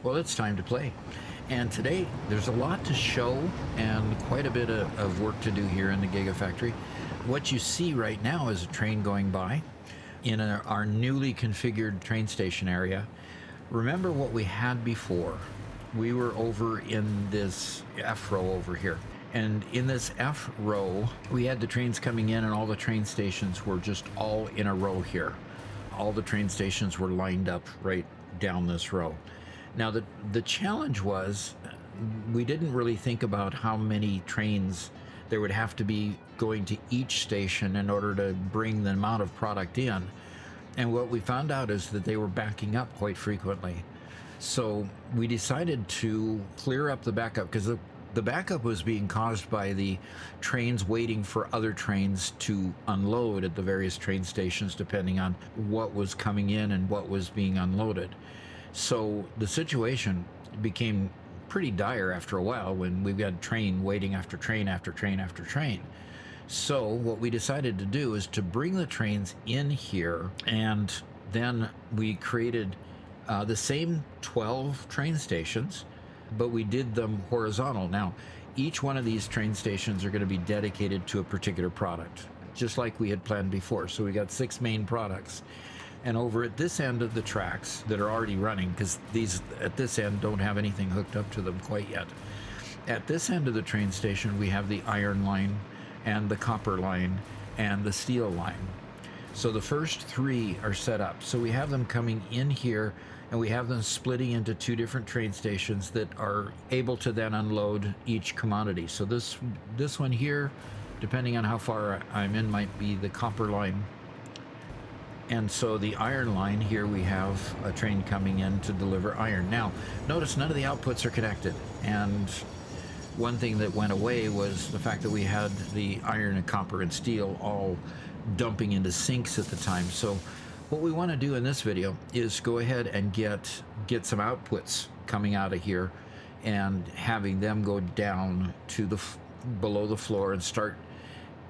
Well, it's time to play. And today, there's a lot to show and quite a bit of work to do here in the Gigafactory. What you see right now is a train going by in our newly configured train station area. Remember what we had before. We were over in this F row over here. And in this F row, we had the trains coming in and all the train stations were just all in a row here. All the train stations were lined up right down this row. Now, the challenge was we didn't really think about how many trains there would have to be going to each station in order to bring the amount of product in. And what we found out is that they were backing up quite frequently. So we decided to clear up the backup because the backup was being caused by the trains waiting for other trains to unload at the various train stations, depending on what was coming in and what was being unloaded. So the situation became pretty dire after a while when we've got train waiting after train after train after train. So what we decided to do is to bring the trains in here, and then we created the same 12 train stations, but we did them horizontal. Now, each one of these train stations are going to be dedicated to a particular product, just like we had planned before. So we got 6 main products. And over at this end of the tracks that are already running, because these at this end don't have anything hooked up to them quite yet. At this end of the train station, we have the iron line and the copper line and the steel line. So the first 3 are set up. So we have them coming in here, and we have them splitting into 2 different train stations that are able to then unload each commodity. So this one here, depending on how far I'm in, might be the copper line. And so the iron line here, we have a train coming in to deliver iron. Now, notice none of the outputs are connected. And one thing that went away was the fact that we had the iron and copper and steel all dumping into sinks at the time. So what we want to do in this video is go ahead and get some outputs coming out of here and having them go down to the below the floor and start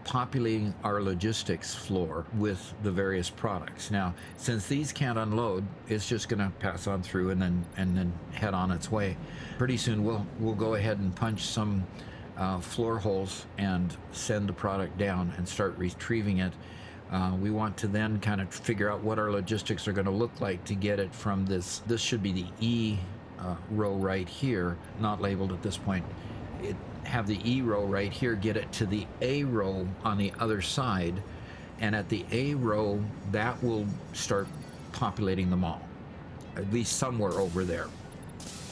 populating our logistics floor with the various products. Now, since these can't unload, it's just going to pass on through and then head on its way. Pretty soon we'll go ahead and punch some floor holes and send the product down and start retrieving it. We want to then kind of figure out what our logistics are going to look like to get it from this. This should be the E row right here, not labeled at this point. Have the E row right here, get it to the A row on the other side, and at the A row that will start populating them all, at least somewhere over there,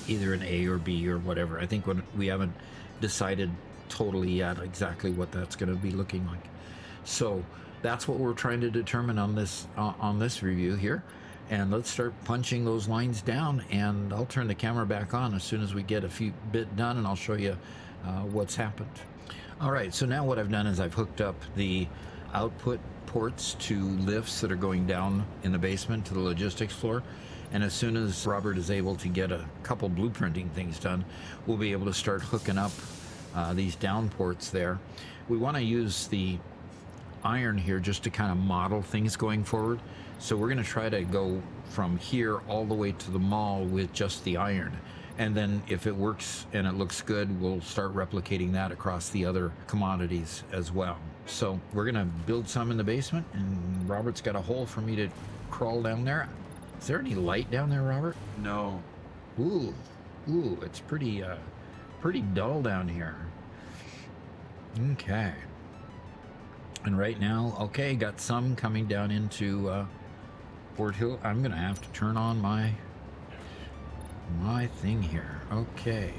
either an A or B or whatever. I think we haven't decided totally yet exactly what that's going to be looking like. So that's what we're trying to determine on this review here. And let's start punching those lines down, and I'll turn the camera back on as soon as we get a few bit done, and I'll show you what's happened. All right, so now what I've done is I've hooked up the output ports to lifts that are going down in the basement to the logistics floor. And as soon as Robert is able to get a couple blueprinting things done, we'll be able to start hooking up these down ports there. We want to use the iron here just to kind of model things going forward. So we're going to try to go from here all the way to the mall with just the iron. And then if it works and it looks good, we'll start replicating that across the other commodities as well. So we're going to build some in the basement, and Robert's got a hole for me to crawl down there. Is there any light down there, Robert? No. Ooh, it's pretty dull down here. Okay. And right now, okay, got some coming down into Fort Hill. I'm gonna have to turn on my thing here. Okay.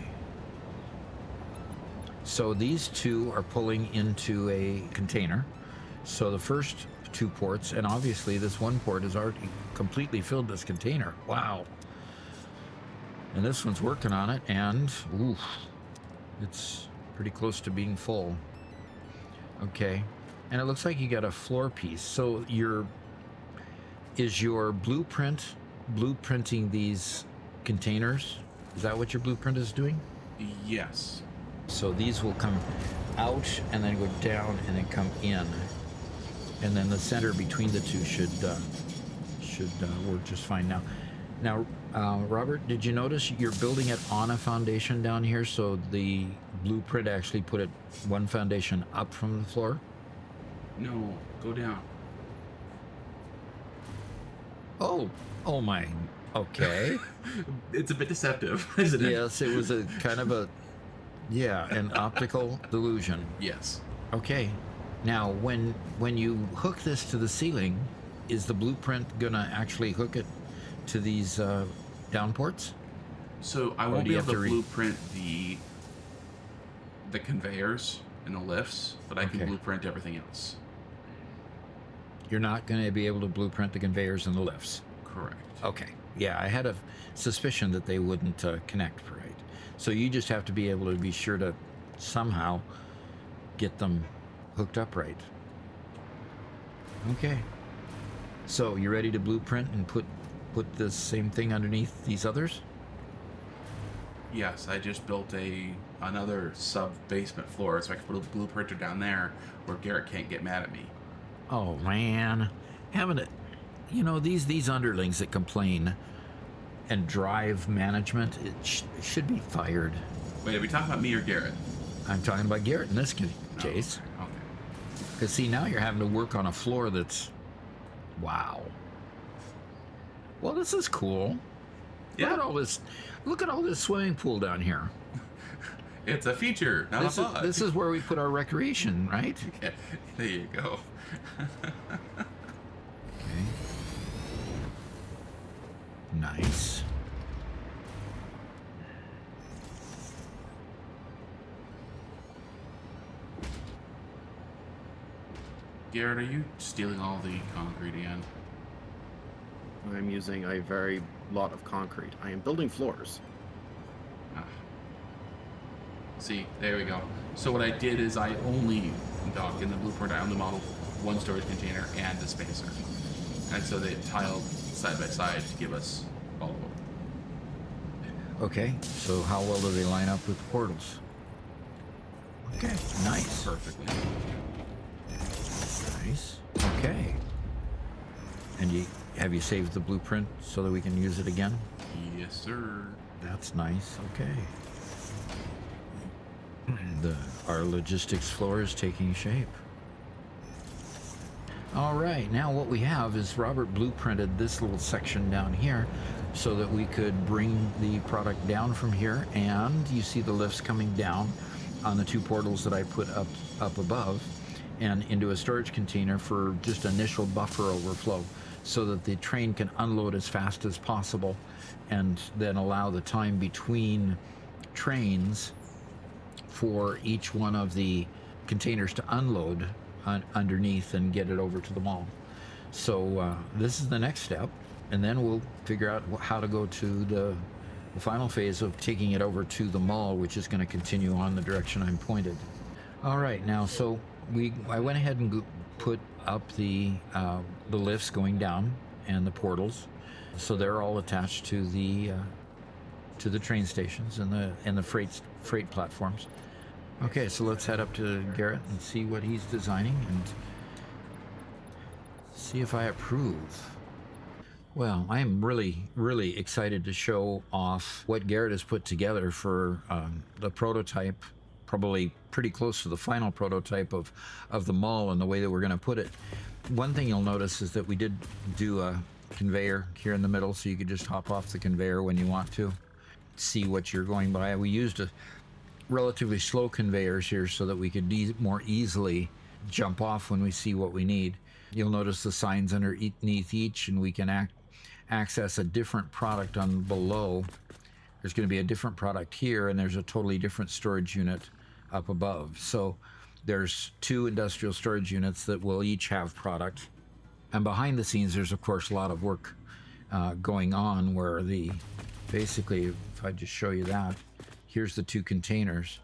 So these 2 are pulling into a container. So the first 2 ports, and obviously this one port has already completely filled this container. Wow. And this one's working on it, and oof, it's pretty close to being full. Okay. And it looks like you got a floor piece. So is your blueprinting these containers? Is that what your blueprint is doing? Yes. So these will come out and then go down and then come in. And then the center between the 2 should work just fine. Now Robert, did you notice you're building it on a foundation down here? So the blueprint actually put it one foundation up from the floor? No, go down. Oh my. Okay. It's a bit deceptive, isn't it? Yes, it was a kind of an optical delusion. Yes. Okay. Now, when you hook this to the ceiling, is the blueprint gonna actually hook it to these down ports? So I won't be able to blueprint the conveyors and the lifts, but I can blueprint everything else. You're not going to be able to blueprint the conveyors and the lifts? Correct. Okay. Yeah, I had a suspicion that they wouldn't connect right. So you just have to be able to be sure to somehow get them hooked up right. Okay. So you ready to blueprint and put this same thing underneath these others? Yes, I just built another sub-basement floor, so I can put a blueprinter down there where Garrett can't get mad at me. Oh, man. Having it... You know, these underlings that complain and drive management, it should be fired. Wait, are we talking about me or Garrett? I'm talking about Garrett in this case. Oh, okay. Because, see, now you're having to work on a floor that's... Wow. Well, this is cool. Yeah. Look at all this swimming pool down here. It's a feature, not a bug. This is where we put our recreation, right? Okay. There you go. Okay. Nice. Garrett, are you stealing all the concrete again? I'm using a very lot of concrete. I am building floors. Ah. See, there we go. So what I did is I only dock in the blueprint, I only modeled one storage container and a spacer. And so they tiled side by side to give us all of them. Okay, so how well do they line up with portals? Okay, nice. Perfectly. Nice. Okay. And have you saved the blueprint so that we can use it again? Yes, sir. That's nice. Okay. Our logistics floor is taking shape. All right, now what we have is Robert blueprinted this little section down here so that we could bring the product down from here, and you see the lifts coming down on the two portals that I put up above and into a storage container for just initial buffer overflow so that the train can unload as fast as possible and then allow the time between trains for each one of the containers to unload underneath and get it over to the mall. So this is the next step, and then we'll figure out how to go to the final phase of taking it over to the mall, which is going to continue on the direction I'm pointed. All right, now so I went ahead and put up the lifts going down and the portals, so they're all attached to the train stations and the freight platforms. Okay, so let's head up to Garrett and see what he's designing and see if I approve. Well, I am really, really excited to show off what Garrett has put together for the prototype, probably pretty close to the final prototype of the mall and the way that we're going to put it. One thing you'll notice is that we did do a conveyor here in the middle, so you could just hop off the conveyor when you want to see what you're going by. We used a relatively slow conveyors here so that we could more easily jump off when we see what we need. You'll notice the signs underneath each, and we can access a different product on below. There's going to be a different product here, and there's a totally different storage unit up above. So there's two industrial storage units that will each have product. And behind the scenes, there's of course a lot of work going on where basically, if I just show you that, here's the two containers.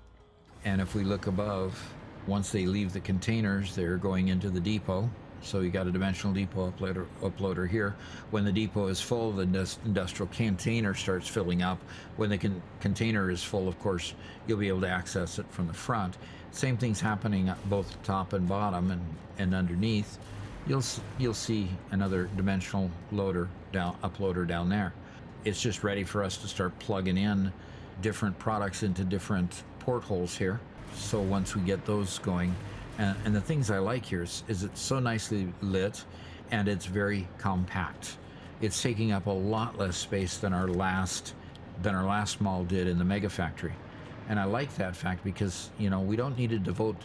And if we look above, once they leave the containers, they're going into the depot. So you got a dimensional depot uploader here. When the depot is full, the industrial container starts filling up. When the container is full, of course, you'll be able to access it from the front. Same thing's happening at both top and bottom and underneath. You'll see another dimensional uploader down there. it's just ready for us to start plugging in different products into different portholes here. So once we get those going, and the things I like here is it's so nicely lit, and it's very compact. It's taking up a lot less space than our last mall did in the Mega Factory. And I like that fact because, you know, we don't need to devote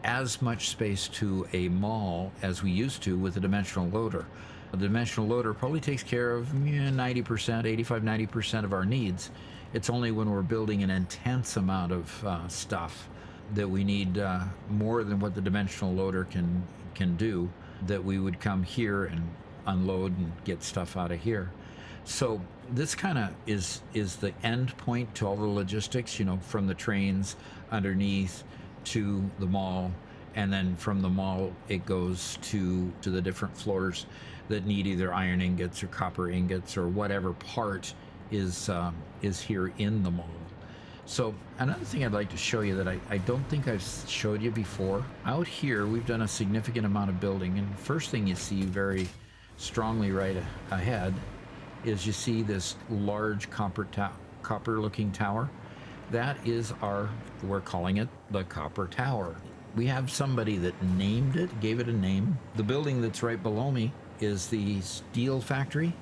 as much space to a mall as we used to with a dimensional loader. A dimensional loader probably takes care of 90%, 85, 90% of our needs. It's only when we're building an intense amount of stuff that we need more than what the dimensional loader can do, that we would come here and unload and get stuff out of here. So this kind of is the end point to all the logistics, you know, from the trains underneath to the mall, and then from the mall it goes to the different floors that need either iron ingots or copper ingots or whatever part is here in the mall. So another thing I'd like to show you that I don't think I've showed you before, out here we've done a significant amount of building, and first thing you see very strongly right ahead is you see this large copper looking tower. That is we're calling it the Copper Tower. We have somebody that named it, gave it a name. The building that's right below me is the steel factory.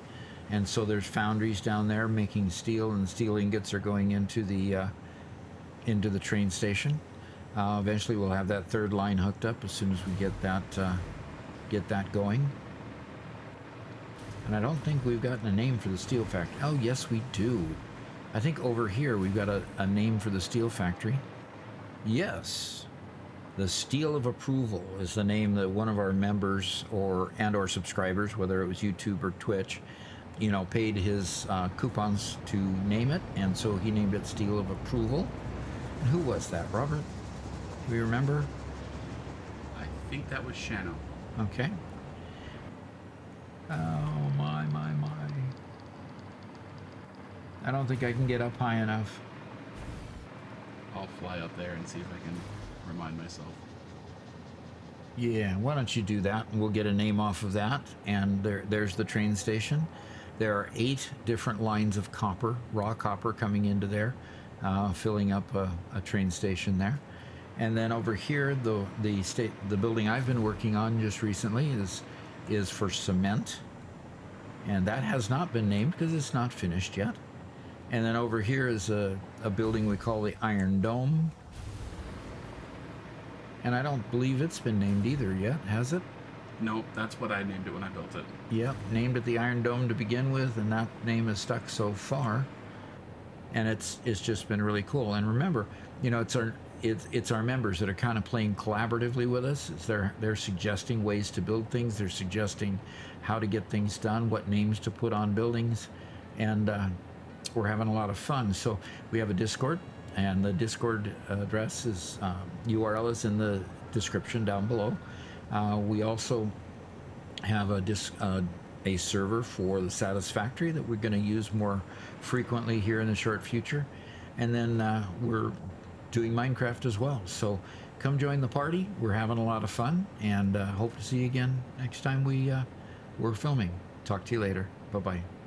And so there's foundries down there making steel, and the steel ingots are going into the train station. Eventually we'll have that third line hooked up as soon as we get that going. And I don't think we've gotten a name for the steel factory. Oh, yes, we do. I think over here we've got a name for the steel factory. Yes. The Steel of Approval is the name that one of our members or subscribers, whether it was YouTube or Twitch, you know, paid his coupons to name it, and so he named it Steel of Approval. And who was that, Robert? Do we remember? I think that was Shano. Okay. Oh, my. I don't think I can get up high enough. I'll fly up there and see if I can remind myself. Yeah, why don't you do that, and we'll get a name off of that. And there's the train station. There are 8 different lines of copper, raw copper, coming into there, filling up a train station there. And then over here, the building I've been working on just recently is for cement, and that has not been named because it's not finished yet. And then over here is a building we call the Iron Dome, and I don't believe it's been named either yet, has it? Nope, that's what I named it when I built it. Yep, named it the Iron Dome to begin with, and that name has stuck so far. And it's just been really cool. And remember, you know, it's our members that are kind of playing collaboratively with us. They're suggesting ways to build things. They're suggesting how to get things done, what names to put on buildings, and we're having a lot of fun. So we have a Discord, and the Discord address is URL is in the description down below. We also have a server for the Satisfactory that we're going to use more frequently here in the short future, and then we're doing Minecraft as well. So come join the party. We're having a lot of fun, and hope to see you again next time we're filming. Talk to you later. Bye bye.